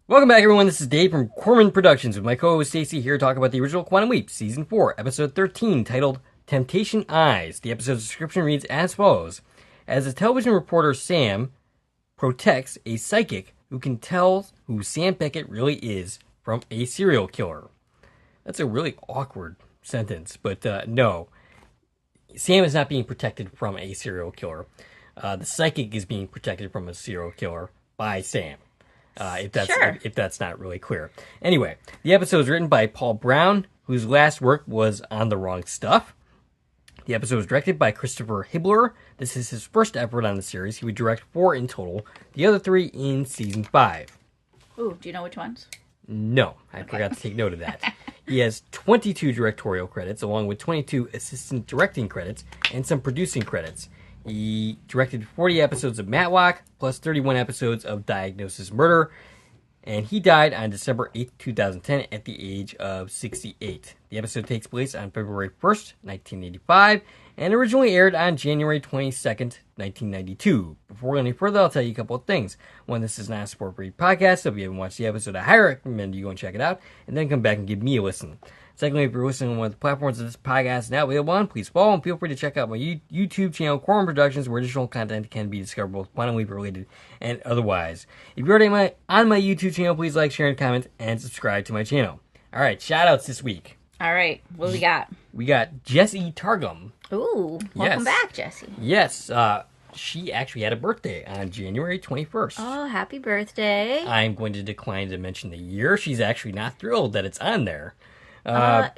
Welcome back, everyone. This is Dave from Corman Productions with my co-host Stacie here to talk about the original Quantum Leap, Season 4, Episode 13, titled Temptation Eyes. The episode's description reads as follows. As a television reporter, Sam protects a psychic who can tell who Sam Beckett really is from a serial killer. That's a really awkward sentence, but no. Sam is not being protected from a serial killer. The psychic is being protected from a serial killer by Sam. If that's not really clear. Anyway, the episode was written by Paul Brown, whose last work was On the Wrong Stuff. The episode was directed by Christopher Hibbler. This is his first effort on the series. He would direct 4 in total, the other 3 in Season 5. Ooh, do you know which ones? No, I forgot to take note of that. He has 22 directorial credits, along with 22 assistant directing credits, and some producing credits. He directed 40 episodes of Matlock, plus 31 episodes of Diagnosis Murder, and he died on December 8, 2010, at the age of 68. The episode takes place on February 1st, 1985, and originally aired on January 22nd, 1992. Before we go any further, I'll tell you a couple of things. One, this is not a sport breed podcast, so if you haven't watched the episode, I highly recommend you go and check it out, and then come back and give me a listen. Secondly, if you're listening on one of the platforms that this podcast is now available on, please follow and feel free to check out my YouTube channel, Corman Productions, where additional content can be discovered, both Quantum Leap related and otherwise. If you're already on my YouTube channel, please like, share, and comment, and subscribe to my channel. All right, shout-outs this week. All right, what do we got? We got Jessie Targum. Ooh, welcome back, Jessie. Yes, she actually had a birthday on January 21st. Oh, happy birthday. I'm going to decline to mention the year. She's actually not thrilled that it's on there.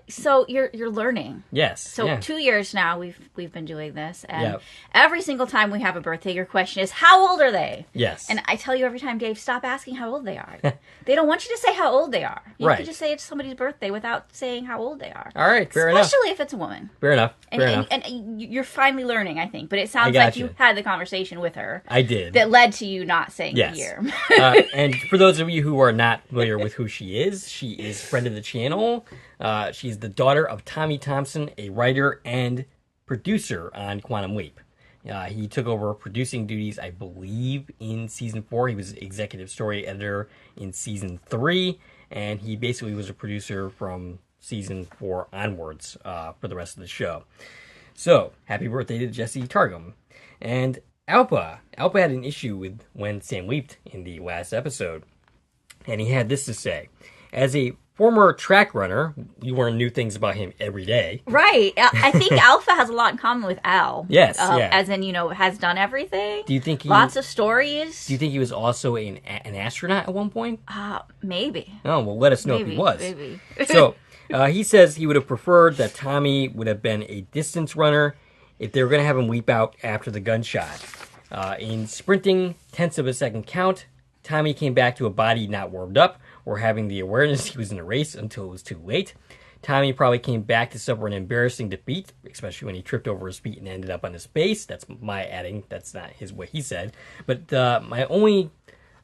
So you're learning. Yes. So 2 years now we've been doing this, and every single time we have a birthday, your question is, how old are they? Yes. And I tell you every time, Dave, stop asking how old they are. They don't want you to say how old they are. You can just say it's somebody's birthday without saying how old they are. All right, fair enough. Especially if it's a woman. Fair enough. And you're finally learning, I think. But it sounds like you had the conversation with her. I did. That led to you not saying the year. And for those of you who are not familiar with who she is friend of the channel. She's the daughter of Tommy Thompson, a writer and producer on Quantum Leap. He took over producing duties, I believe, in Season 4. He was executive story editor in Season 3, and he basically was a producer from Season 4 onwards for the rest of the show. So, happy birthday to Jessie Targum. And Alpha had an issue with when Sam leaped in the last episode, and he had this to say. As a former track runner, you learn new things about him every day. Right. I think Alpha has a lot in common with Al. Yes, As in, has done everything. Do you think lots of stories. Do you think he was also an astronaut at one point? Maybe. Oh, well, let us know if he was. Maybe. So, he says he would have preferred that Tommy would have been a distance runner if they were going to have him leap out after the gunshot. In sprinting tenths of a second count, Tommy came back to a body not warmed up, or having the awareness he was in a race until it was too late. Tommy probably came back to suffer an embarrassing defeat, especially when he tripped over his feet and ended up on his face. That's my adding. That's not what he said. But my only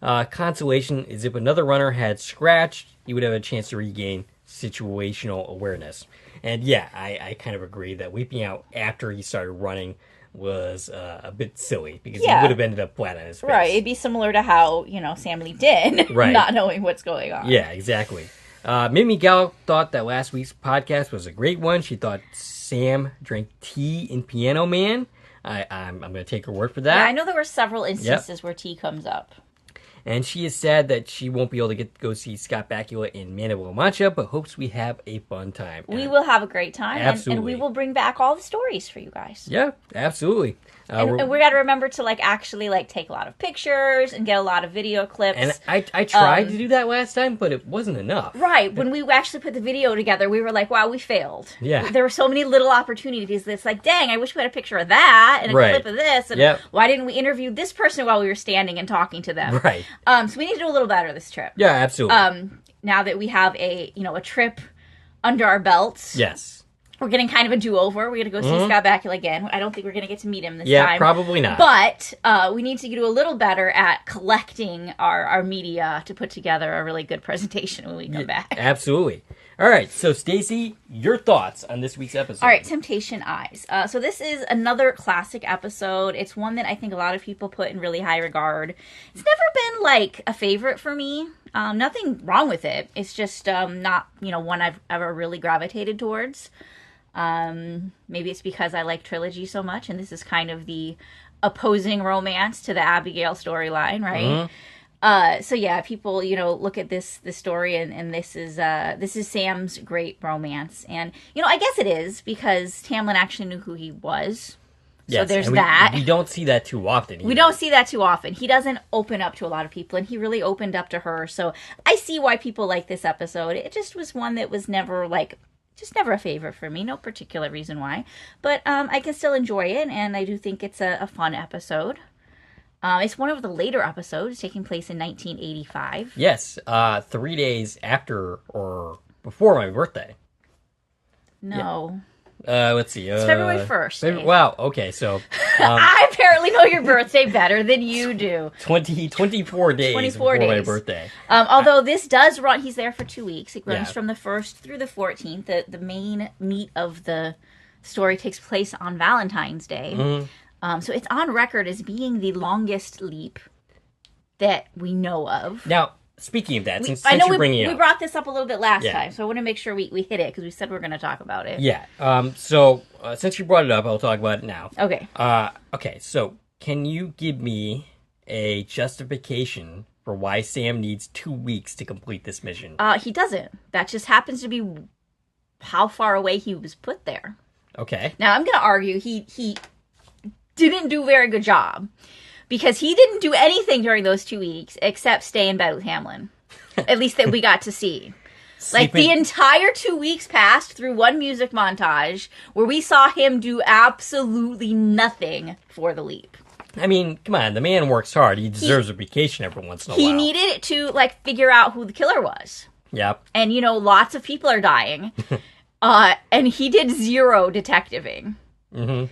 consolation is if another runner had scratched, he would have a chance to regain situational awareness. And yeah, I kind of agree that leaping out after he started running was a bit silly, because he would have ended up flat on his face. Right, it'd be similar to how, Sam leaped in, not knowing what's going on. Yeah, exactly. Mimi Gal thought that last week's podcast was a great one. She thought Sam drank tea in Piano Man. I'm going to take her word for that. Yeah, I know there were several instances where tea comes up. And she is sad that she won't be able to go see Scott Bakula in Man of La Mancha, but hopes we have a fun time. We will have a great time, absolutely. And we will bring back all the stories for you guys. Yeah, absolutely. And we got to remember to actually take a lot of pictures and get a lot of video clips. And I tried to do that last time, but it wasn't enough. Right. When we actually put the video together, we were like, wow, we failed. Yeah. There were so many little opportunities that's dang, I wish we had a picture of that and a clip of this. And why didn't we interview this person while we were standing and talking to them? Right. So we need to do a little better this trip. Yeah, absolutely. Now that we have a trip under our belts. Yes. We're getting kind of a do-over. We're going to go see Scott Bakula again. I don't think we're going to get to meet him this time. Yeah, probably not. But we need to do a little better at collecting our media to put together a really good presentation when we come back. Absolutely. All right, so Stacie, your thoughts on this week's episode. All right, Temptation Eyes. So this is another classic episode. It's one that I think a lot of people put in really high regard. It's never been a favorite for me. Nothing wrong with it. It's just not, one I've ever really gravitated towards. Maybe it's because I like trilogy so much, and this is kind of the opposing romance to the Abigail storyline, right? So yeah, people, look at this story, and this is Sam's great romance, and I guess it is because Tamlin actually knew who he was. So yes, there's that. We don't see that too often. Either. We don't see that too often. He doesn't open up to a lot of people, and he really opened up to her. So I see why people like this episode. It just was one that was never never a favorite for me. No particular reason why, but I can still enjoy it, and I do think it's a fun episode. It's one of the later episodes, taking place in 1985. Yes, 3 days after or before my birthday. No. Yeah. Let's see. It's February 1st. Wow, okay, so... I apparently know your birthday better than you do. 24 days 24 before days. my birthday. Although this does run... He's there for 2 weeks. It runs from the 1st through the 14th. The main meat of the story takes place on Valentine's Day. Mm-hmm. So it's on record as being the longest leap that we know of. Now... Speaking of that, since you're bringing it up. We brought this up a little bit last time, so I want to make sure we hit it, because we said we were going to talk about it. Yeah. So, since you brought it up, I'll talk about it now. Okay. Okay, so, can you give me a justification for why Sam needs 2 weeks to complete this mission? He doesn't. That just happens to be how far away he was put there. Okay. Now, I'm going to argue he didn't do a very good job. Because he didn't do anything during those 2 weeks except stay in bed with Tamlin. At least that we got to see. Like, the entire 2 weeks passed through one music montage where we saw him do absolutely nothing for the leap. I mean, come on, the man works hard. He deserves a vacation every once in a while. He needed it to, figure out who the killer was. Yep. And, lots of people are dying. And he did zero detectiving. Mm-hmm.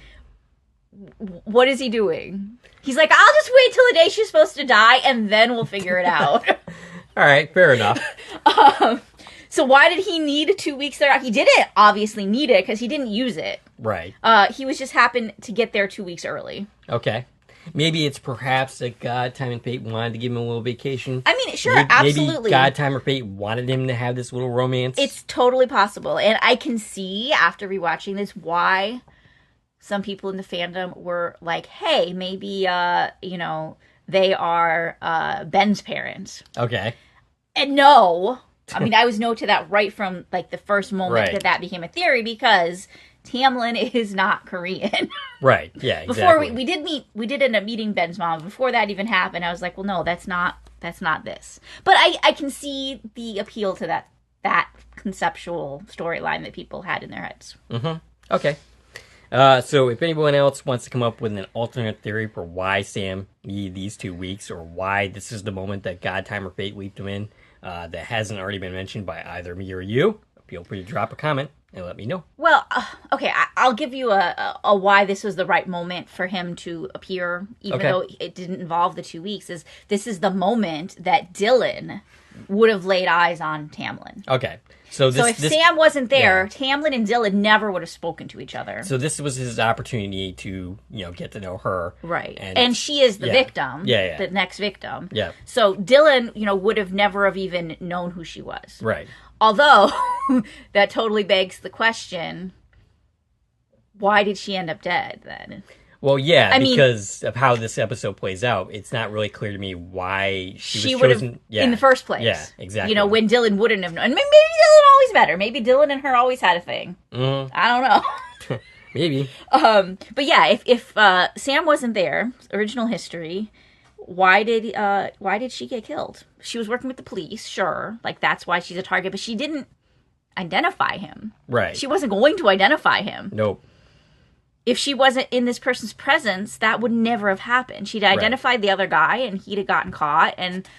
What is he doing? He's like, I'll just wait till the day she's supposed to die, and then we'll figure it out. All right, fair enough. So why did he need 2 weeks there? He didn't obviously need it, because he didn't use it. Right. He was just happened to get there 2 weeks early. Okay. Maybe it's perhaps that God, Time, and Fate wanted to give him a little vacation. I mean, sure, absolutely. Maybe God, Time, or Fate wanted him to have this little romance. It's totally possible. And I can see, after rewatching this, why... some people in the fandom were like, hey, maybe, they are Ben's parents. Okay. And no. I mean, I was no to that right from, the first moment that became a theory, because Tamlin is not Korean. Right, yeah, exactly. Before we did end up meeting Ben's mom. Before that even happened, I was like, well, no, that's not this. But I can see the appeal to that conceptual storyline that people had in their heads. Mm-hmm. Okay. So if anyone else wants to come up with an alternate theory for why Sam needed these 2 weeks, or why this is the moment that God, Time, or Fate leaped him in, that hasn't already been mentioned by either me or you, feel free to drop a comment and let me know. Well, okay, I'll give you a why this was the right moment for him to appear, even though it didn't involve the 2 weeks. This is the moment that Dylan would have laid eyes on Tamlin. Okay. So if Sam wasn't there, Tamlin and Dylan never would have spoken to each other. So this was his opportunity to, get to know her. Right. And she is the victim. Yeah. The next victim. Yeah. So Dylan, would have never have even known who she was. Right. Although, that totally begs the question, why did she end up dead then? Well, yeah, because of how this episode plays out, it's not really clear to me why she was chosen in the first place. Yeah, exactly. When Dylan wouldn't have known. And maybe Dylan always met her. Maybe Dylan and her always had a thing. Mm. I don't know. Maybe. But yeah, if Sam wasn't there, original history, why did she get killed? She was working with the police, sure. That's why she's a target, but she didn't identify him. Right. She wasn't going to identify him. Nope. If she wasn't in this person's presence, that would never have happened. She'd identified the other guy, and he'd have gotten caught, and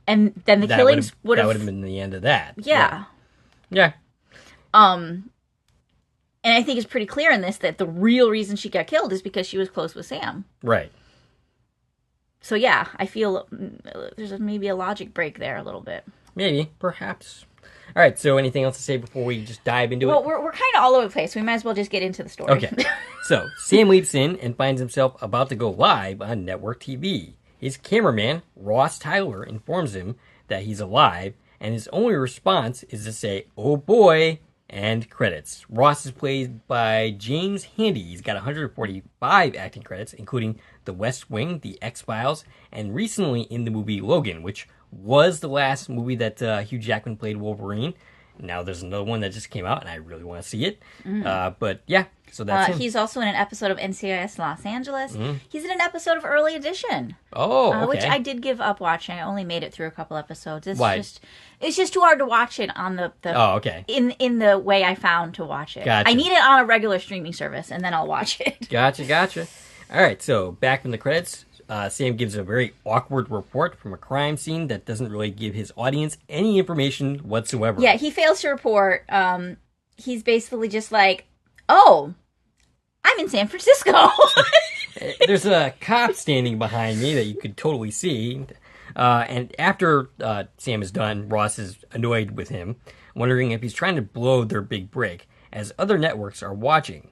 then the killings would have... That would have been the end of that. Yeah. And I think it's pretty clear in this that the real reason she got killed is because she was close with Sam. Right. So yeah, I feel there's maybe a logic break there a little bit. Maybe, perhaps. All right, so anything else to say before we just dive into it? Well, we're kind of all over the place. We might as well just get into the story. Okay. So, Sam leaps in and finds himself about to go live on network TV. His cameraman, Ross Tyler, informs him that he's alive, and his only response is to say, "Oh boy," and credits. Ross is played by James Handy. He's got 145 acting credits, including The West Wing, The X-Files, and recently in the movie Logan, which was the last movie that Hugh Jackman played Wolverine. Now there's another one that just came out, and I really want to see it. But yeah, so that's him. He's also in an episode of NCIS Los Angeles. He's in an episode of Early Edition. Oh, okay. Which I did give up watching. I only made it through a couple episodes. Why? It's just too hard to watch it on the oh, okay. in the way I found to watch it. Gotcha. I need it on a regular streaming service, and then I'll watch it. Gotcha. All right, so back from the credits, Sam gives a very awkward report from a crime scene that doesn't really give his audience any information whatsoever. Yeah, he fails to report. He's basically just like, "Oh, I'm in San Francisco." There's a cop standing behind me that you could totally see. And after Sam is done, Ross is annoyed with him, wondering if he's trying to blow their big break, as other networks are watching.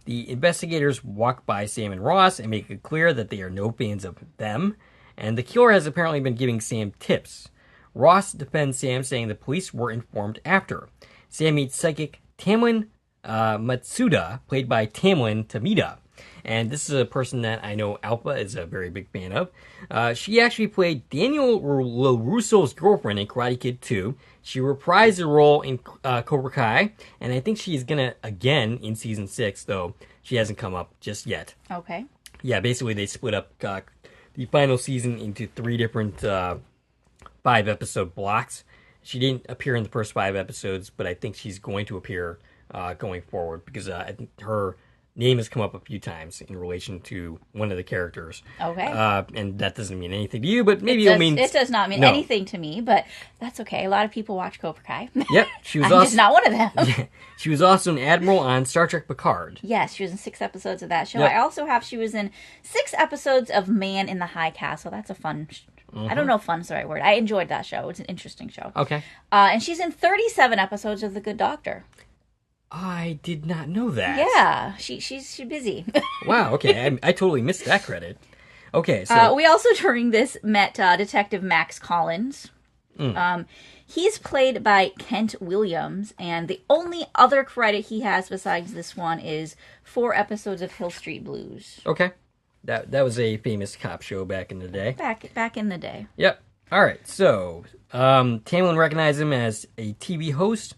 The investigators walk by Sam and Ross and make it clear that they are no fans of them, and the killer has apparently been giving Sam tips. Ross defends Sam, saying the police were informed after. Sam meets psychic Tamlin Matsuda, played by Tamlin Tamida. And this is a person that I know Alpha is a very big fan of. She actually played Daniel LaRusso's girlfriend in Karate Kid 2. She reprised the role in Cobra Kai, and I think she's gonna again in season 6, though she hasn't come up just yet. Okay. Yeah, basically they split up the final season into 3 different 5-episode blocks. She didn't appear in the first 5 episodes, but I think she's going to appear going forward, because I think her name has come up a few times in relation to one of the characters. Okay. And that doesn't mean anything to you, but maybe it'll mean... It does not mean anything to me, but that's okay. A lot of people watch Cobra Kai. Yep. She was I'm also, just not one of them. Yeah, she was also an admiral on Star Trek Picard. Yes, she was in 6 episodes of that show. Yep. I also have, she was in 6 episodes of Man in the High Castle. That's a fun... I don't know if fun's the right word. I enjoyed that show. It's an interesting show. Okay. And she's in 37 episodes of The Good Doctor. I did not know that. Yeah, she's busy. Wow, okay. I totally missed that credit. Okay, so... we also, during this, met Detective Max Collins. He's played by Kent Williams, and the only other credit he has besides this one is 4 episodes of Hill Street Blues. Okay. That was a famous cop show back in the day. Back in the day. Yep. All right, so Tamlin recognizes him as a TV host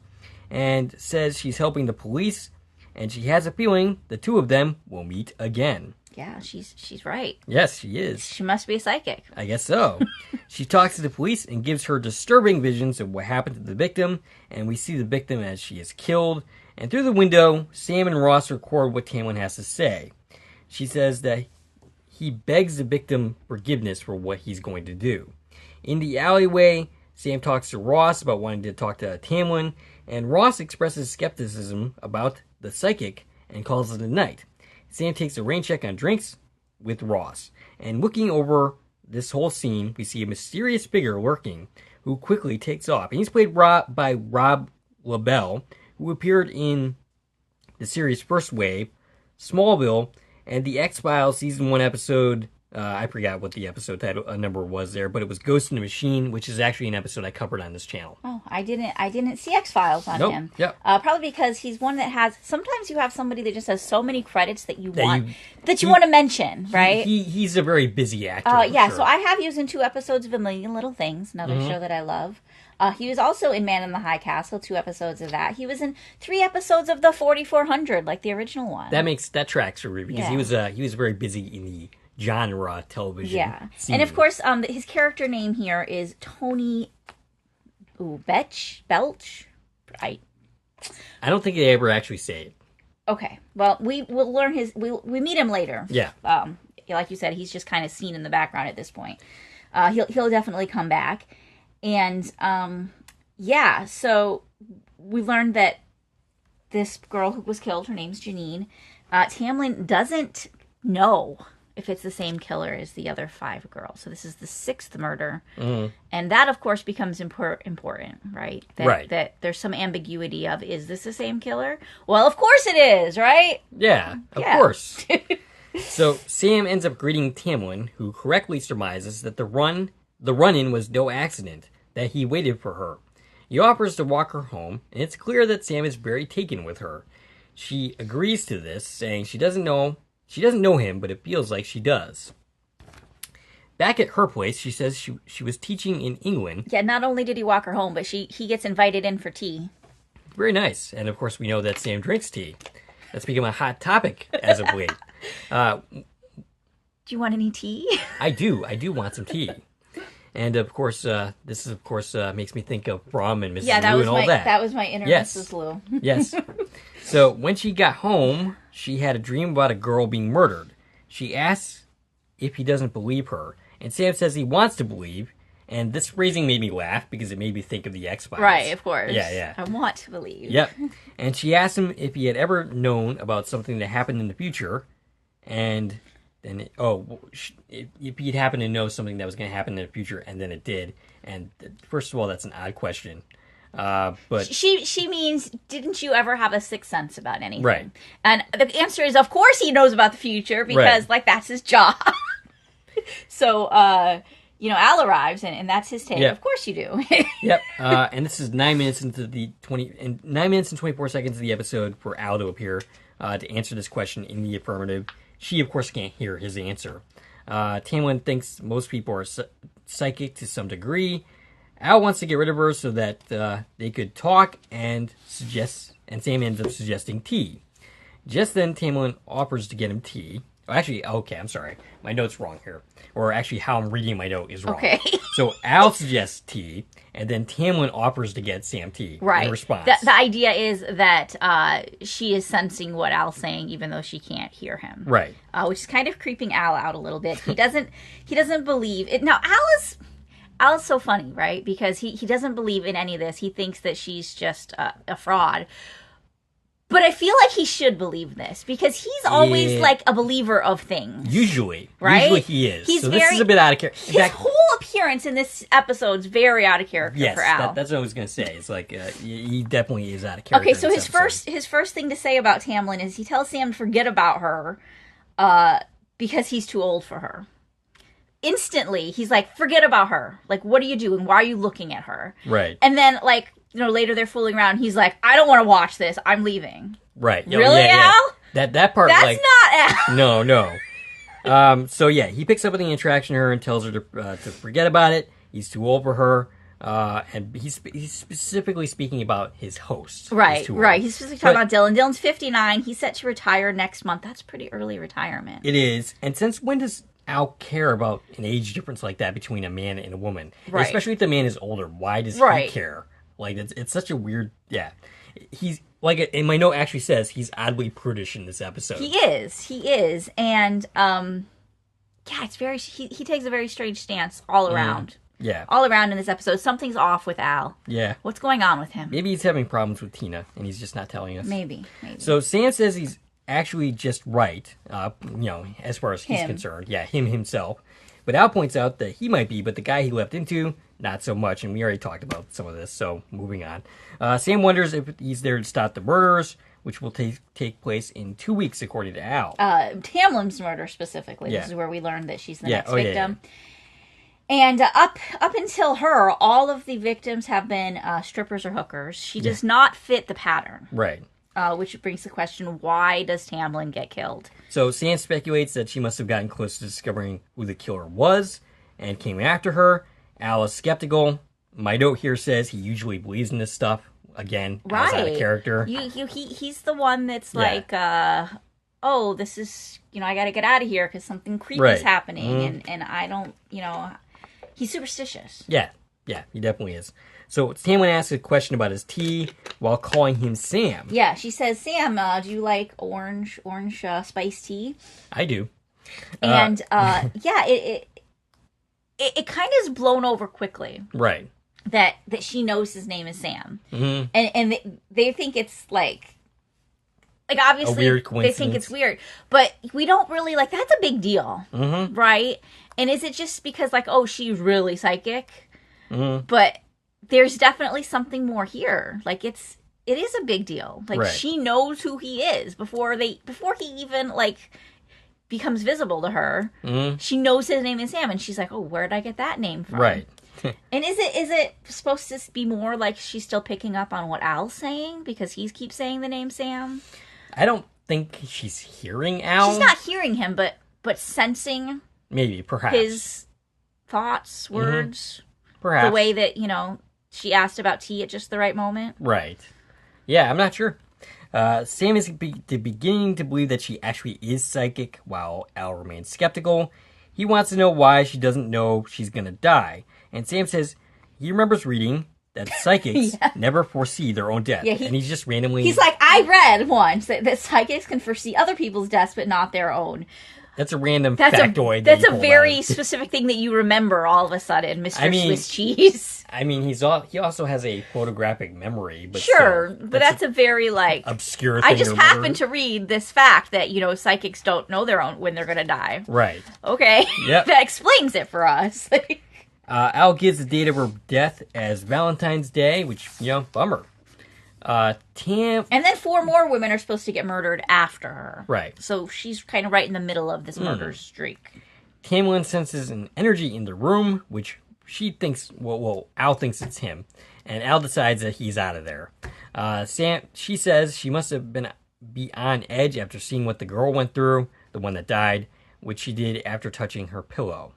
and says she's helping the police, and she has a feeling the two of them will meet again. Yeah, she's right. Yes, she is. She must be a psychic. I guess so. She talks to the police and gives her disturbing visions of what happened to the victim, and we see the victim as she is killed. And through the window, Sam and Ross record what Tamlin has to say. She says that he begs the victim forgiveness for what he's going to do. In the alleyway, Sam talks to Ross about wanting to talk to Tamlin, and Ross expresses skepticism about the psychic and calls it a night. Sam takes a rain check on drinks with Ross, and looking over this whole scene, we see a mysterious figure lurking who quickly takes off. And he's played by Rob LaBelle, who appeared in the series' first wave, Smallville, and the X-Files Season 1 episode, I forgot what the episode title number was there, but it was Ghost in the Machine, which is actually an episode I covered on this channel. Oh, I didn't see X-Files on him. Yep. Probably because he's one that has, sometimes you have somebody that just has so many credits that you want to mention, right? He's a very busy actor. Yeah, sure. so I have used in 2 episodes of A Million Little Things, another show that I love. He was also in Man in the High Castle, 2 episodes of that. He was in 3 episodes of the 4400, like the original one. That tracks for me, because he was very busy in the genre television scene. And of course, his character name here is Tony Belch. I don't think they ever actually say it. Okay, well, we'll learn we meet him later. Yeah. Like you said, he's just kind of seen in the background at this point. He'll definitely come back. And, so we learned that this girl who was killed, her name's Janine, Tamlin doesn't know if it's the same killer as the other 5 girls. So this is the 6th murder. And that, of course, becomes important, right? That there's some ambiguity of, is this the same killer? Well, of course it is, right? Yeah, of course. So Sam ends up greeting Tamlin, who correctly surmises that the run-in was no accident, that he waited for her. He offers to walk her home, and it's clear that Sam is very taken with her. She agrees to this, saying she doesn't know him, but it feels like she does. Back at her place, she says she was teaching in England. Yeah, not only did he walk her home, but he gets invited in for tea. Very nice. And of course, we know that Sam drinks tea. That's become a hot topic as of late. Do you want any tea? I do want some tea. And of course, this is makes me think of Brom and Mrs. Lou and all that. That was my inner Mrs. Lou. Yes. So when she got home, she had a dream about a girl being murdered. She asks if he doesn't believe her, and Sam says he wants to believe. And this phrasing made me laugh because it made me think of the X-Files. Right, of course. Yeah. I want to believe. Yep. And she asked him if he had ever known about something that happened in the future, and then if he'd happened to know something that was going to happen in the future, and then it did. And first of all, that's an odd question. But she means, didn't you ever have a sixth sense about anything? Right. And the answer is, of course, he knows about the future because, that's his job. So, Al arrives and that's his take. Yep. Of course you do. Yep. And this is 9 minutes into 9 minutes and 24 seconds of the episode for Al to appear to answer this question in the affirmative. She, of course, can't hear his answer. Tamlin thinks most people are psychic to some degree. Al wants to get rid of her so that they could talk and Sam ends up suggesting tea. Just then, Tamlin offers to get him tea. Actually, okay, I'm sorry. My note's wrong here. Or actually, how I'm reading my note is wrong. Okay. So Al suggests tea, and then Tamlin offers to get Sam tea in response. The idea is that she is sensing what Al's saying, even though she can't hear him. Right. Which is kind of creeping Al out a little bit. He doesn't believe it. Now, Al is so funny, right? Because he doesn't believe in any of this. He thinks that she's just a fraud. But I feel like he should believe this because he's always like a believer of things. Usually. Right? Usually he is. This is a bit out of character. His whole appearance in this episode is very out of character for Al. That's what I was going to say. It's like he definitely is out of character. Okay, so his first thing to say about Tamlin is he tells Sam to forget about her because he's too old for her. Instantly, he's like, forget about her. Like, what are you doing? Why are you looking at her? Right. And then, later they're fooling around. He's like, I don't want to watch this. I'm leaving. Right. Really, Al? That part, that's not Al. No. So, he picks up on the interaction with her and tells her to forget about it. He's too old for her. And he's specifically speaking about his host. Right. He's specifically talking about Dylan. Dylan's 59. He's set to retire next month. That's pretty early retirement. It is. And since when does Al care about an age difference like that between a man and a woman? Right. Especially if the man is older. Why does he care? Like, it's such a weird... Yeah. He's... Like, in my note actually says he's oddly prudish in this episode. He is. And, it's very... He takes a very strange stance all around. Yeah. All around in this episode. Something's off with Al. Yeah. What's going on with him? Maybe he's having problems with Tina, and he's just not telling us. Maybe. So Sam says he's actually just right, as far as he's concerned. Yeah, himself. But Al points out that he might be, but the guy he left into, not so much. And we already talked about some of this, so moving on. Sam wonders if he's there to stop the murders, which will take place in 2 weeks, according to Al. Tamlin's murder, specifically. Yeah. This is where we learned that she's the next victim. Yeah. And up until her, all of the victims have been strippers or hookers. She does not fit the pattern. Right. Which brings the question, why does Tamlin get killed? So Sam speculates that she must have gotten close to discovering who the killer was and came after her. Al is skeptical. My note here says he usually believes in this stuff. Again, Al's out of character. He's the one that's like, this is, I got to get out of here because something creepy is happening. And I don't, he's superstitious. Yeah, he definitely is. So Tamlin asks a question about his tea while calling him Sam. Yeah, she says, Sam, do you like orange spiced tea? I do. And, it kind of is blown over quickly. Right. That she knows his name is Sam. Mm-hmm. And they think it's like obviously a weird coincidence. They think it's weird. But we don't really, that's a big deal. Mm-hmm. Right? And is it just because, she's really psychic? Mm-hmm. But there's definitely something more here. It is a big deal. She knows who he is before he even, becomes visible to her, she knows his name is Sam, and she's like, oh, where did I get that name from? Right. And is it supposed to be more like she's still picking up on what Al's saying because he keeps saying the name Sam? I don't think she's hearing Al. She's not hearing him, but sensing maybe, perhaps, his thoughts, words, perhaps the way that she asked about tea at just the right moment. Right. Yeah, I'm not sure. Sam is beginning to believe that she actually is psychic, while Al remains skeptical. He wants to know why she doesn't know she's gonna die. And Sam says he remembers reading that psychics never foresee their own death. Yeah, and he's just randomly... He's like, I read once that psychics can foresee other people's deaths, but not their own. That's a random factoid. That's a very specific thing that you remember all of a sudden, Mr. Swiss Cheese. I mean, he also has a photographic memory, but sure, but that's a very obscure thing. I just happened to read this fact that psychics don't know their own when they're going to die. Right. Okay. Yep. That explains it for us. Al gives the date of her death as Valentine's Day, which bummer. Tam... And then 4 more women are supposed to get murdered after her. Right. So she's kind of right in the middle of this murder streak. Tamlin senses an energy in the room, which she thinks, Al thinks it's him. And Al decides that he's out of there. She says she must have be on edge after seeing what the girl went through, the one that died, which she did after touching her pillow.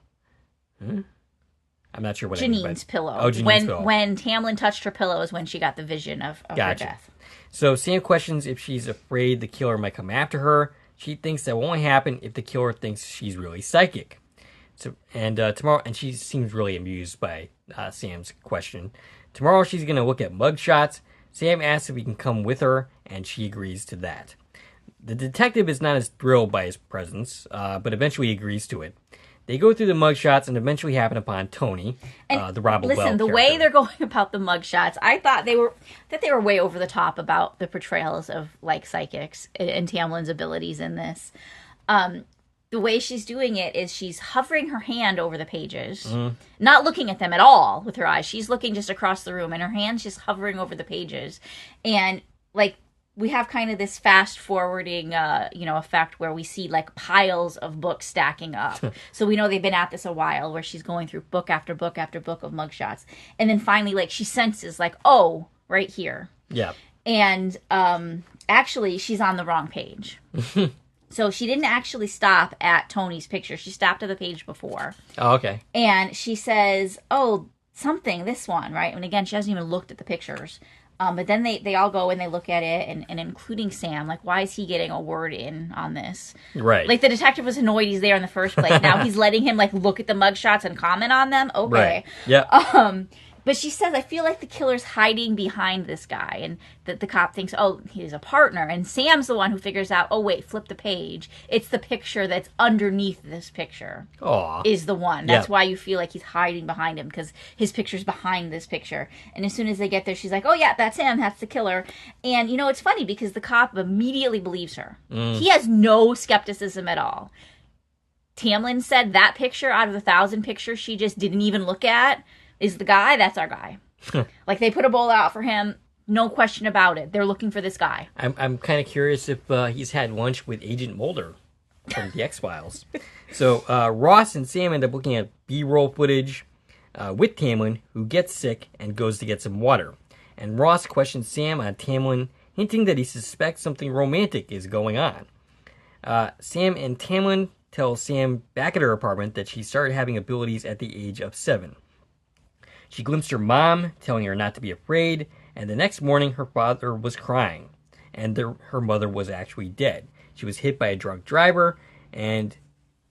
I'm not sure what Janine's pillow. Oh, Janine's pillow. When Tamlin touched her pillow is when she got the vision of her death. So Sam questions if she's afraid the killer might come after her. She thinks that won't happen if the killer thinks she's really psychic. Tomorrow, and she seems really amused by Sam's question. Tomorrow she's going to look at mugshots. Sam asks if he can come with her, and she agrees to that. The detective is not as thrilled by his presence, but eventually agrees to it. They go through the mugshots and eventually happen upon Tony, the Rob Bell Listen, the character. way they're going about the mugshots, I thought they were way over the top about the portrayals of psychics and Tamlin's abilities in this. The way she's doing it is she's hovering her hand over the pages, not looking at them at all with her eyes. She's looking just across the room, and her hand's just hovering over the pages, and we have kind of this fast-forwarding, effect where we see, piles of books stacking up. So we know they've been at this a while, where she's going through book after book after book of mugshots. And then finally, she senses, oh, right here. Yeah. And actually, she's on the wrong page. So she didn't actually stop at Tony's picture. She stopped at the page before. Oh, okay. And she says, oh, something, this one, right? And again, she hasn't even looked at the pictures. But then they all go and they look at it, and including Sam, why is he getting a word in on this? Right. The detective was annoyed he's there in the first place. Now he's letting him, look at the mugshots and comment on them? Okay. Right. Yeah. But she says, I feel like the killer's hiding behind this guy, and that the cop thinks, oh, he's a partner. And Sam's the one who figures out, oh, wait, flip the page. It's the picture that's underneath this picture. Aww. Is the one. That's why you feel like he's hiding behind him, because his picture's behind this picture. And as soon as they get there, she's like, oh, yeah, that's him. That's the killer. And, it's funny, because the cop immediately believes her. He has no skepticism at all. Tamlin said that picture out of the 1,000 pictures she just didn't even look at is the guy. That's our guy. They put a bowl out for him, no question about it. They're looking for this guy. I'm kind of curious if he's had lunch with Agent Mulder from the X-Files. So Ross and Sam end up looking at B-roll footage with Tamlin, who gets sick and goes to get some water. And Ross questions Sam on Tamlin, hinting that he suspects something romantic is going on. Sam and Tamlin tell Sam back at her apartment that she started having abilities at the age of 7. She glimpsed her mom, telling her not to be afraid, and the next morning her father was crying, and her mother was actually dead. She was hit by a drunk driver, and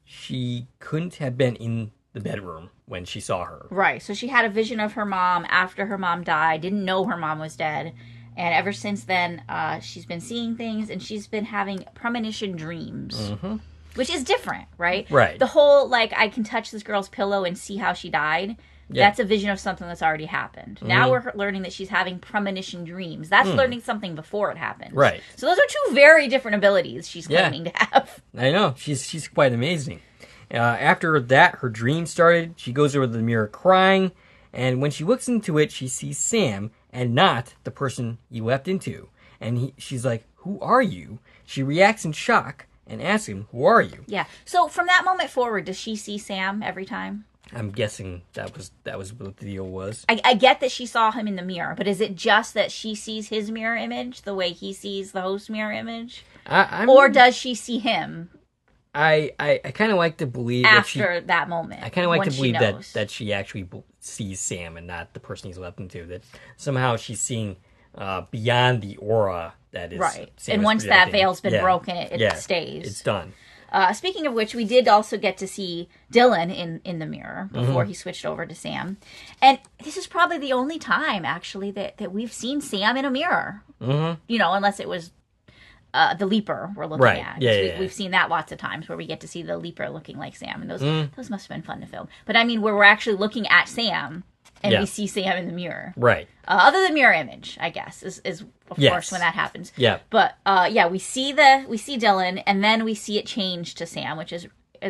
she couldn't have been in the bedroom when she saw her. Right, so she had a vision of her mom after her mom died, didn't know her mom was dead, and ever since then, she's been seeing things, and she's been having premonition dreams. Mm-hmm. Which is different, right? Right. The whole, I can touch this girl's pillow and see how she died. Yeah. That's a vision of something that's already happened. Now we're learning that she's having premonition dreams. That's learning something before it happened. Right. So those are 2 very different abilities she's claiming to have. I know. She's quite amazing. After that, her dream started. She goes over to the mirror crying. And when she looks into it, she sees Sam and not the person he leapt into. And she's like, who are you? She reacts in shock and asks him, "Who are you?" Yeah. So from that moment forward, does she see Sam every time? I'm guessing that was what the deal was. I get that she saw him in the mirror, but is it just that she sees his mirror image the way he sees the host mirror image? Or does she see him? I kind of like to believe after that moment. I kind of like to believe that she actually sees Sam and not the person he's left him to. That somehow she's seeing beyond the aura that is right. Sam and once that veil's been broken, it stays. It's done. Speaking of which, we did also get to see Dylan in the mirror before he switched over to Sam. And this is probably the only time, actually, that we've seen Sam in a mirror. Mm-hmm. You know, unless it was the Leaper we're looking at. Yeah, we've seen that lots of times where we get to see the Leaper looking like Sam. And those must have been fun to film. But I mean, where we're actually looking at Sam and we see Sam in the mirror. Right. Other than mirror image, I guess, is of course when that happens. Yeah. But we see Dylan, and then we see it change to Sam, which is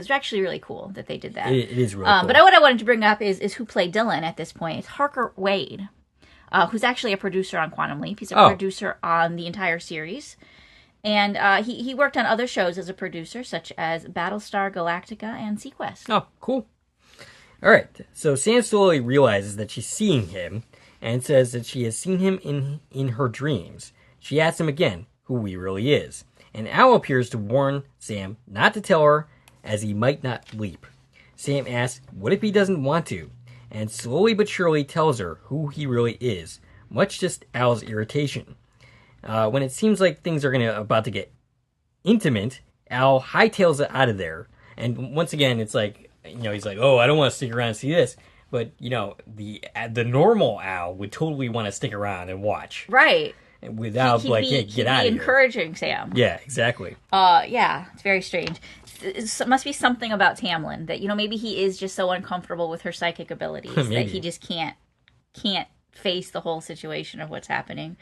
actually really cool that they did that. It is really cool. But what I wanted to bring up is who played Dylan at this point. It's Harker Wade, who's actually a producer on Quantum Leap. He's a producer on the entire series. And he worked on other shows as a producer, such as Battlestar Galactica and Sequest. Oh, cool. All right, so Sam slowly realizes that she's seeing him and says that she has seen him in her dreams. She asks him again who he really is, and Al appears to warn Sam not to tell her, as he might not leap. Sam asks, what if he doesn't want to? And slowly but surely tells her who he really is, much to Al's irritation. When it seems like things are about to get intimate, Al hightails it out of there, and once again, it's like, he's like, oh, I don't want to stick around and see this. But, the normal Al would totally want to stick around and watch. Right. Without, get out of here. Encouraging Sam. Yeah, exactly. Yeah, it's very strange. It must be something about Tamlin that, maybe he is just so uncomfortable with her psychic abilities that he just can't face the whole situation of what's happening.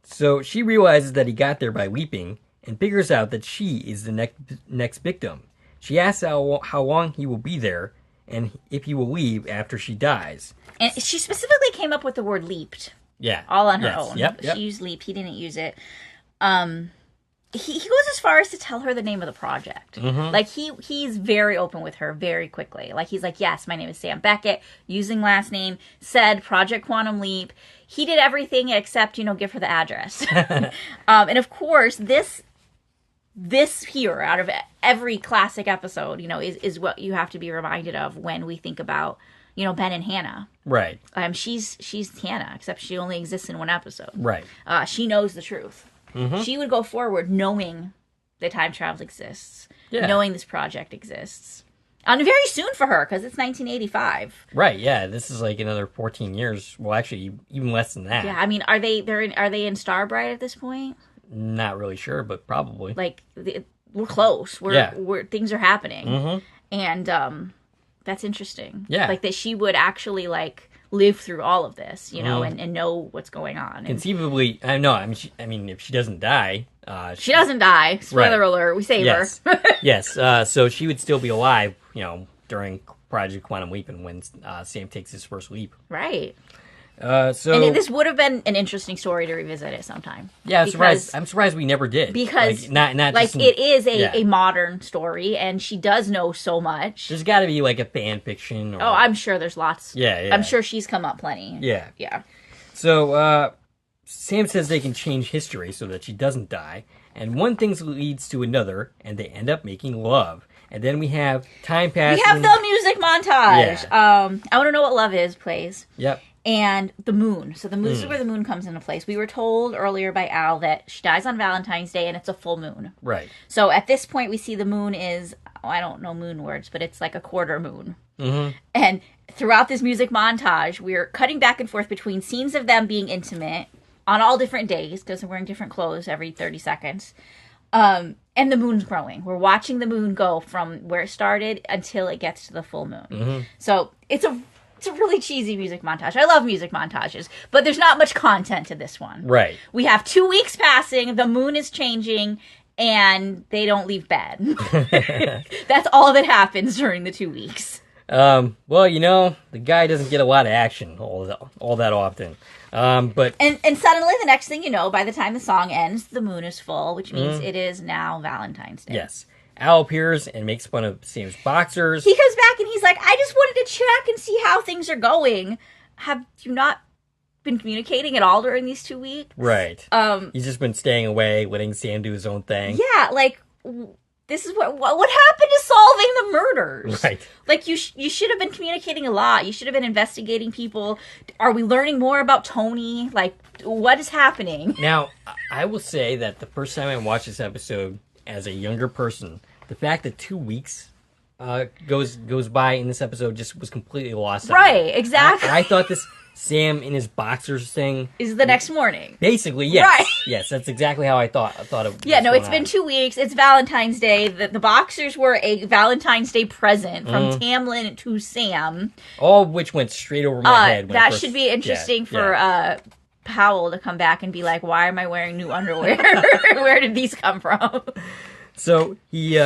So she realizes that he got there by leaping and figures out that she is the next victim. She asks Al how long he will be there and if he will leave after she dies. And she specifically came up with the word leaped. Yeah. All on her own. Yep. She used leap. He didn't use it. He goes as far as to tell her the name of the project. Mm-hmm. Like, he's very open with her very quickly. Like, he's like, yes, my name is Sam Beckett, using last name, said Project Quantum Leap. He did everything except, give her the address. And of course, this here, out of every classic episode, is what you have to be reminded of when we think about, Ben and Hannah. Right. She's Hannah, except she only exists in one episode. Right. She knows the truth. Mm-hmm. She would go forward knowing that time travel exists, knowing this project exists. And very soon for her, because it's 1985. Right, yeah. This is like another 14 years. Well, actually, even less than that. Yeah, I mean, are they in Starbright at this point? Not really sure, but probably. Like, we're close. We're things are happening. Mm-hmm. And that's interesting. Yeah. Like, that she would actually, live through all of this, and know what's going on. Conceivably, I mean, if she doesn't die... she doesn't die. Spoiler alert, we save her. Yes, so she would still be alive, during Project Quantum Leap and when Sam takes his first leap. Right. And this would have been an interesting story to revisit at some time. Yeah, I'm surprised we never did. Because it is a modern story, and she does know so much. There's got to be a fan fiction. Or... Oh, I'm sure there's lots. Yeah. I'm sure she's come up plenty. Yeah. So Sam says they can change history so that she doesn't die, and one thing leads to another, and they end up making love. And then we have time passing. We have the music montage. Yeah. I Want to Know What Love Is plays. Yep. And the moon. So the moon is where the moon comes into place. We were told earlier by Al that she dies on Valentine's Day and it's a full moon. Right. So at this point we see the moon is, I don't know moon words, but it's like a quarter moon. Mm-hmm. And throughout this music montage, we're cutting back and forth between scenes of them being intimate on all different days because they're wearing different clothes every 30 seconds. And the moon's growing. We're watching the moon go from where it started until it gets to the full moon. Mm-hmm. So it's a really cheesy music montage. I love music montages, but there's not much content to this one. Right. We have 2 weeks passing, the moon is changing, and they don't leave bed. That's all that happens during the 2 weeks. Well, the guy doesn't get a lot of action all that often. But and suddenly, the next thing you know, by the time the song ends, the moon is full, which means it is now Valentine's Day. yes, Al appears and makes fun of Sam's boxers. He comes back and he's like, I just wanted to check and see how things are going. Have you not been communicating at all during these 2 weeks? Right. He's just been staying away, letting Sam do his own thing. Yeah, like, this is what happened to solving the murders. Right. Like, you should have been communicating a lot. You should have been investigating people. Are we learning more about Tony? Like, what is happening? Now, I will say that the first time I watched this episode as a younger person, the fact that 2 weeks goes by in this episode just was completely lost on me. Right, exactly. I thought this Sam in his boxers thing is the next morning. Basically, yes. Right. Yes, that's exactly how I thought it. Yeah, no, it's been 2 weeks. It's Valentine's Day. The boxers were a Valentine's Day present from Tamlin to Sam. All of which went straight over my head. That should be interesting for Powell to come back and be like, why am I wearing new underwear? Where did these come from? So he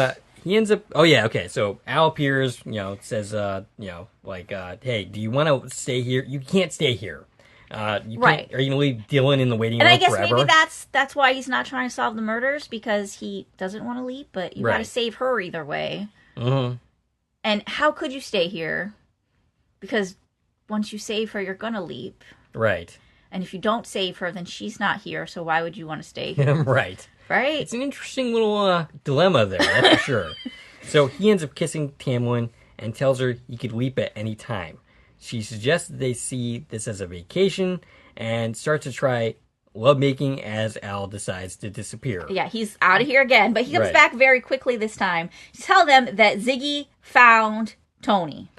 ends up. Oh yeah, okay. So Al appears. Says, hey, do you want to stay here? You can't stay here. Right. Are you gonna leave Dylan in the waiting room forever? And I guess forever? maybe that's why he's not trying to solve the murders, because he doesn't want to leave. But you got to save her either way. Mm-hmm. And how could you stay here? Because once you save her, you're gonna leave. Right. And if you don't save her, then she's not here. So why would you want to stay here? Right. Right. It's an interesting little dilemma there, that's for sure. So he ends up kissing Tamlin and tells her he could leap at any time. She suggests that they see this as a vacation and starts to try lovemaking as Al decides to disappear. Yeah, he's out of here again, but he comes back very quickly this time to tell them that Ziggy found Tony.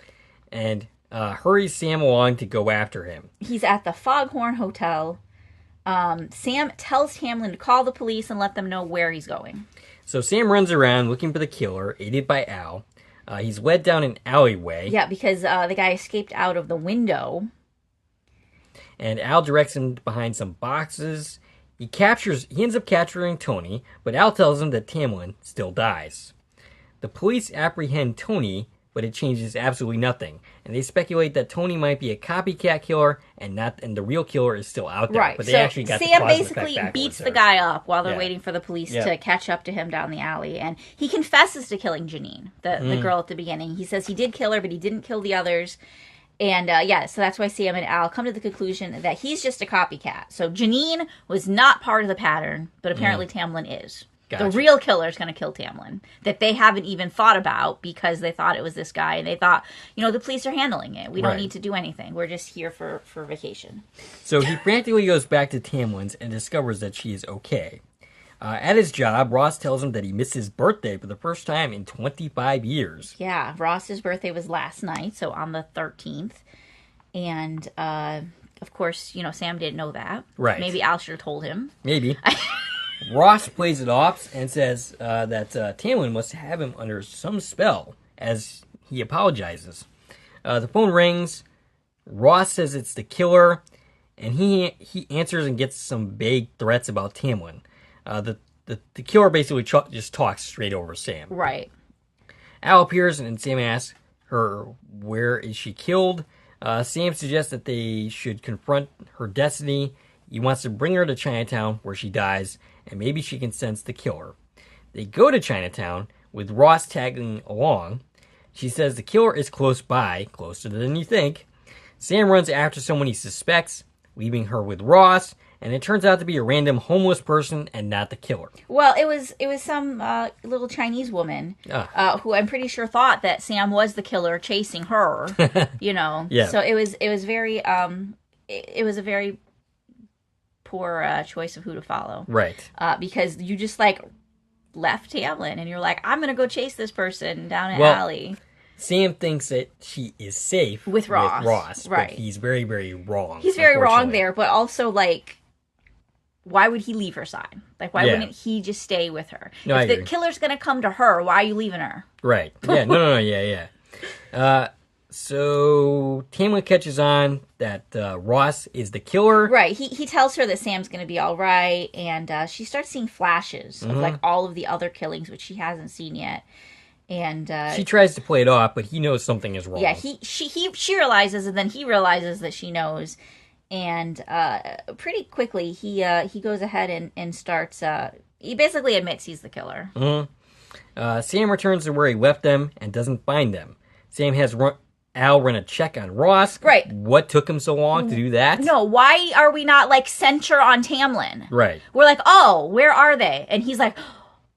And hurries Sam along to go after him. He's at the Foghorn Hotel. Sam tells Tamlin to call the police and let them know where he's going. So Sam runs around looking for the killer, aided by Al. He's led down an alleyway. Yeah, because the guy escaped out of the window. And Al directs him behind some boxes. He ends up capturing Tony, but Al tells him that Tamlin still dies. The police apprehend Tony, but it changes absolutely nothing. And they speculate that Tony might be a copycat killer and the real killer is still out there. Right. But they so actually got Sam the basically beats the guy up while they're waiting for the police Yeah. to catch up to him down the alley. And he confesses to killing Janine, the girl at the beginning. He says he did kill her, but he didn't kill the others. And so that's why Sam and Al come to the conclusion that he's just a copycat. So Janine was not part of the pattern, but apparently Tamlin is. Gotcha. The real killer is going to kill Tamlin, that they haven't even thought about because they thought it was this guy. And they thought, the police are handling it. We don't need to do anything. We're just here for vacation. So he frantically goes back to Tamlin's and discovers that she is okay. At his job, Ross tells him that he missed his birthday for the first time in 25 years. Yeah, Ross's birthday was last night, so on the 13th. And, of course, Sam didn't know that. Right. Maybe Al should have told him. Maybe. Ross plays it off and says that Tamlin must have him under some spell as he apologizes. The phone rings. Ross says it's the killer, and he answers and gets some vague threats about Tamlin. The killer basically just talks straight over Sam. Right. Al appears and Sam asks her where is she killed. Sam suggests that they should confront her destiny. He wants to bring her to Chinatown where she dies, and maybe she can sense the killer. They go to Chinatown with Ross tagging along. She says the killer is close by, closer than you think. Sam runs after someone he suspects, leaving her with Ross, and it turns out to be a random homeless person and not the killer. Well, it was some little Chinese woman who I'm pretty sure thought that Sam was the killer chasing her. Yeah. So it was very it was a very poor choice of who to follow. Right. Because you just left Tamlin and you're like, I'm gonna go chase this person down an alley. Sam thinks that she is safe with Ross, right? But he's very, very wrong. He's very wrong there, but also why would he leave her side? Why wouldn't he just stay with her? No, if the killer's gonna come to her, why are you leaving her? Right. Yeah. No. Yeah. So Tamlin catches on that Ross is the killer. Right. He tells her that Sam's going to be all right, and she starts seeing flashes of all of the other killings, which she hasn't seen yet. And she tries to play it off, but he knows something is wrong. Yeah, she realizes, and then he realizes that she knows, and pretty quickly he goes ahead and starts. He basically admits he's the killer. Sam returns to where he left them and doesn't find them. Sam has Al run a check on Ross. Right. What took him so long to do that? No, why are we not like center on Tamlin? Right. We're like, oh, where are they? And he's like,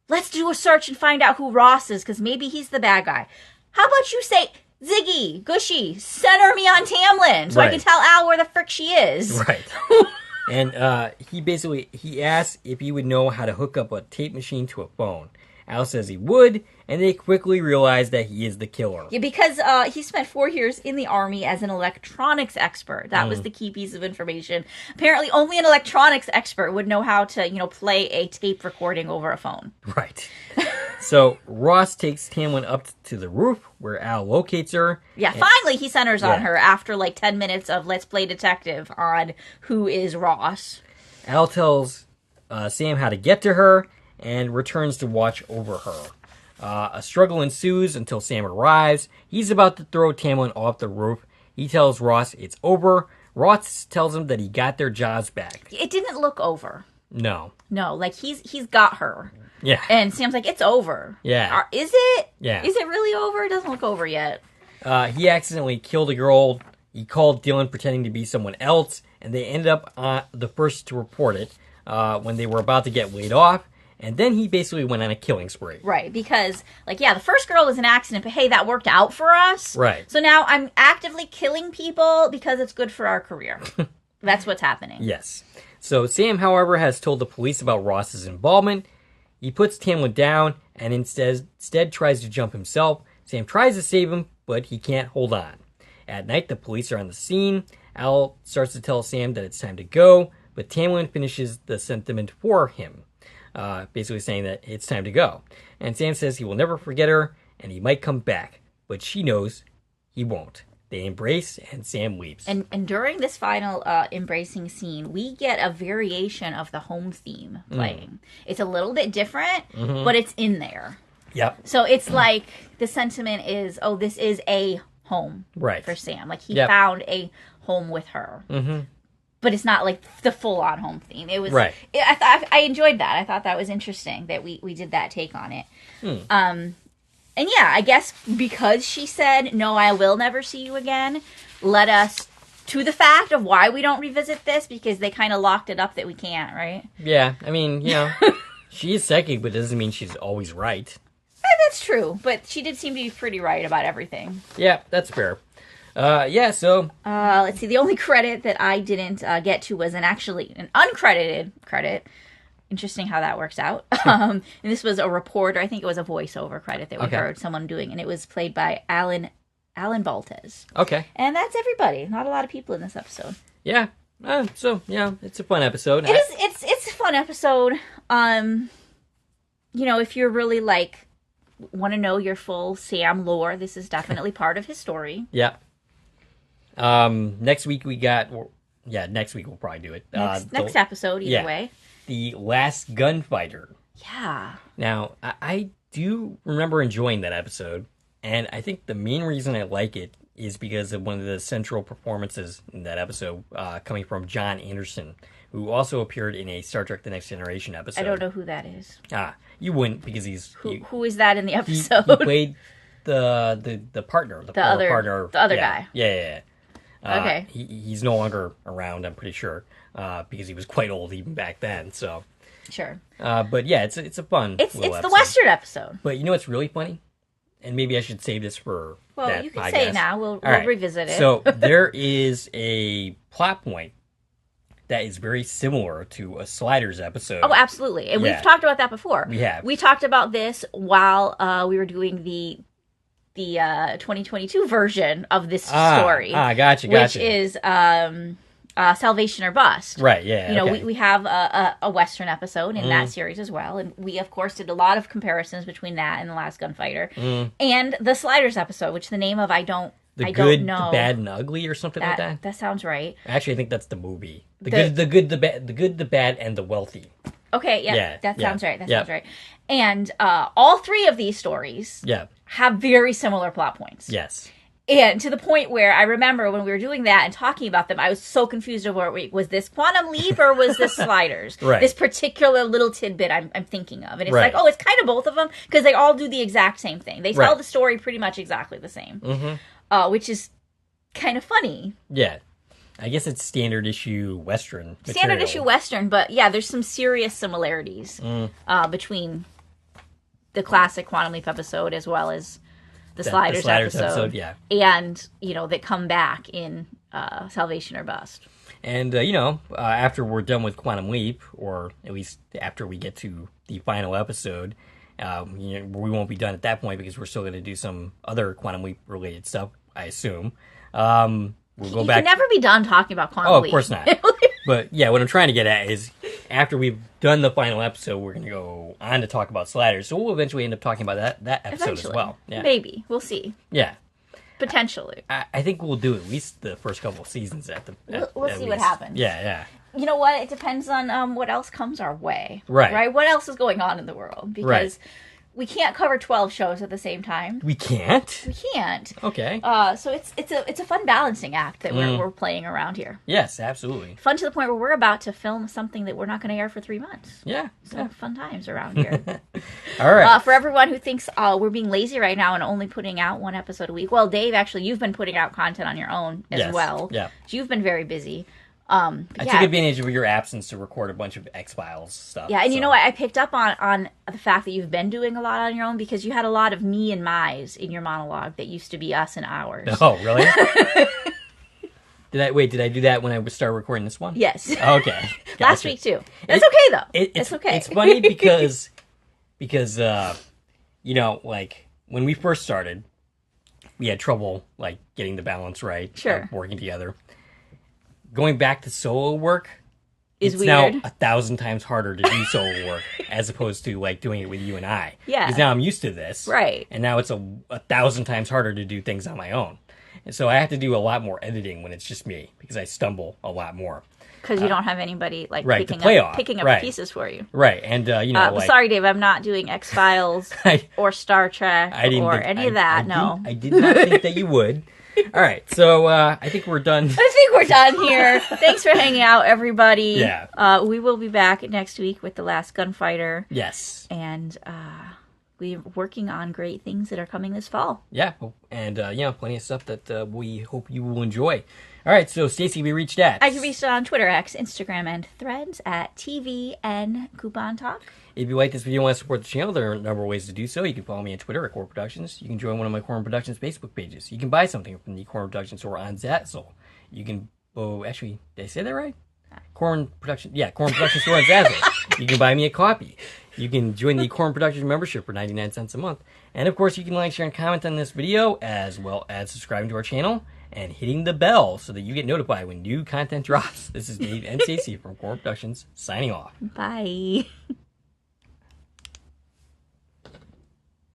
let's do a search and find out who Ross is, because maybe he's the bad guy. How about you say, Ziggy, Gushy, center me on Tamlin so I can tell Al where the frick she is. Right. And he asks if he would know how to hook up a tape machine to a phone. Al says he would, and they quickly realize that he is the killer. Yeah, because he spent 4 years in the army as an electronics expert. That was the key piece of information. Apparently, only an electronics expert would know how to, play a tape recording over a phone. Right. So Ross takes Tamlin up to the roof where Al locates her. Yeah, finally he centers on her after like 10 minutes of let's play detective on who is Ross. Al tells Sam how to get to her and returns to watch over her. A struggle ensues until Sam arrives. He's about to throw Tamlin off the roof. He tells Ross it's over. Ross tells him that he got their jobs back. It didn't look over. No, like he's got her. Yeah. And Sam's like, it's over. Yeah. Is it? Yeah. Is it really over? It doesn't look over yet. He accidentally killed a girl. He called Dylan pretending to be someone else, and they ended up the first to report it when they were about to get laid off. And then he basically went on a killing spree. Right, because, the first girl was an accident, but hey, that worked out for us. Right. So now I'm actively killing people because it's good for our career. That's what's happening. Yes. So Sam, however, has told the police about Ross's involvement. He puts Tamlin down and instead tries to jump himself. Sam tries to save him, but he can't hold on. At night, the police are on the scene. Al starts to tell Sam that it's time to go, but Tamlin finishes the sentiment for him. Basically saying that it's time to go. And Sam says he will never forget her, and he might come back, but she knows he won't. They embrace, and Sam leaves. And during this final embracing scene, we get a variation of the home theme playing. It's a little bit different, but it's in there. Yep. So it's like the sentiment is, oh, this is a home for Sam. Like he found a home with her. Mm-hmm. But it's not like the full-on home theme. It was. Right. I enjoyed that. I thought that was interesting that we did that take on it. And yeah, I guess because she said, no, I will never see you again, led us to the fact of why we don't revisit this, because they kind of locked it up that we can't, right? Yeah, I mean, she is psychic, but it doesn't mean she's always right. That's true, but she did seem to be pretty right about everything. Yeah, that's fair. So... let's see, the only credit that I didn't get to was an uncredited credit. Interesting how that works out. And this was a reporter, I think it was a voiceover credit that we heard someone doing, and it was played by Alan Baltes. Okay. And that's everybody. Not a lot of people in this episode. Yeah. It's a fun episode. It's a fun episode. If you're really want to know your full Sam lore, this is definitely part of his story. Yeah. Next week next week we'll probably do it. Next episode, either way. The Last Gunfighter. Yeah. Now, I do remember enjoying that episode, and I think the main reason I like it is because of one of the central performances in that episode, coming from John Anderson, who also appeared in a Star Trek The Next Generation episode. I don't know who that is. You wouldn't, because who is that in the episode? He played the partner, the other partner. The other guy. Yeah. Okay. He's no longer around, I'm pretty sure, because he was quite old even back then. So sure. But yeah, it's a fun. It's the Western episode. But you know what's really funny, and maybe I should save this for. Well, you can say it now. We'll revisit it. So there is a plot point that is very similar to a Sliders episode. Oh, absolutely, and we've talked about that before. We have. We talked about this while we were doing the 2022 version of this story. Gotcha. Which is Salvation or Bust. Right, yeah. We have a Western episode in that series as well, and we, of course, did a lot of comparisons between that and The Last Gunfighter. And the Sliders episode, which the name of I don't know. The Good, the Bad, and Ugly, or something like that? That sounds right. Actually, I think that's the movie. The good, the bad, and the wealthy. Okay, Yeah, that yeah, sounds right. That yeah. sounds right. And all three of these stories Yeah. have very similar plot points. Yes. And to the point where I remember when we were doing that and talking about them, I was so confused over, wait, was this Quantum Leap or was this Sliders? Right. This particular little tidbit I'm thinking of. And it's Right. like, oh, it's kind of both of them because they all do the exact same thing. They tell Right. the story pretty much exactly the same, which is kind of funny. Yeah. I guess it's standard issue Western material. Standard issue Western, but yeah, there's some serious similarities between the classic Quantum Leap episode as well as the Sliders episode, yeah. And, that come back in Salvation or Bust. And, after we're done with Quantum Leap, or at least after we get to the final episode, we won't be done at that point because we're still going to do some other Quantum Leap related stuff, I assume. We'll go back. You can never be done talking about Quantum Leap. Of course not. But, yeah, what I'm trying to get at is after we've done the final episode, we're going to go on to talk about Sliders. So we'll eventually end up talking about that episode as well. Yeah. Maybe. We'll see. Yeah. Potentially. I think we'll do at least the first couple of seasons We'll see what happens. Yeah. You know what? It depends on what else comes our way. Right. Right? What else is going on in the world? Because we can't cover 12 shows at the same time. We can't? We can't. Okay. So it's a fun balancing act that we're playing around here. Yes, absolutely. Fun to the point where we're about to film something that we're not going to air for 3 months. Yeah. So fun times around here. All right. For everyone who thinks we're being lazy right now and only putting out one episode a week. Well, Dave, actually, you've been putting out content on your own as well. Yeah. You've been very busy. I took advantage of your absence to record a bunch of X-Files stuff. Yeah, and you know what? I picked up on the fact that you've been doing a lot on your own because you had a lot of me and my's in your monologue that used to be us and ours. Oh, really? Did I do that when I started recording this one? Yes. Okay. Gotcha. Last week, too. That's okay, though. It's okay. It's funny because when we first started, we had trouble, getting the balance right. Sure. Working together. Going back to solo work is it's weird. now 1,000 times harder to do solo work as opposed to doing it with you and I. Yeah. Because now I'm used to this. Right. And now it's 1,000 times harder to do things on my own. And so I have to do a lot more editing when it's just me because I stumble a lot more. Because you don't have anybody picking up the pieces for you. Right. And sorry, Dave, I'm not doing X-Files or Star Trek or any of that. No. I did not think that you would. All right, so I think we're done. I think we're done here. Thanks for hanging out, everybody. Yeah. We will be back next week with The Last Gunfighter. Yes. And we're working on great things that are coming this fall. Yeah, and plenty of stuff that we hope you will enjoy. All right, so Stacie, we reached at. I can reach on Twitter, X, Instagram, and Threads at TVN Coupon Talk. If you like this video and want to support the channel, there are a number of ways to do so. You can follow me on Twitter at Core Productions. You can join one of my Core Productions Facebook pages. You can buy something from the Core Productions store on Zazzle. You can, actually, did I say that right? Core Productions store on Zazzle. You can buy me a copy. You can join the Core Productions membership for 99 cents a month. And of course, you can like, share, and comment on this video, as well as subscribing to our channel and hitting the bell so that you get notified when new content drops. This is Dave and Stacie from Core Productions, signing off. Bye.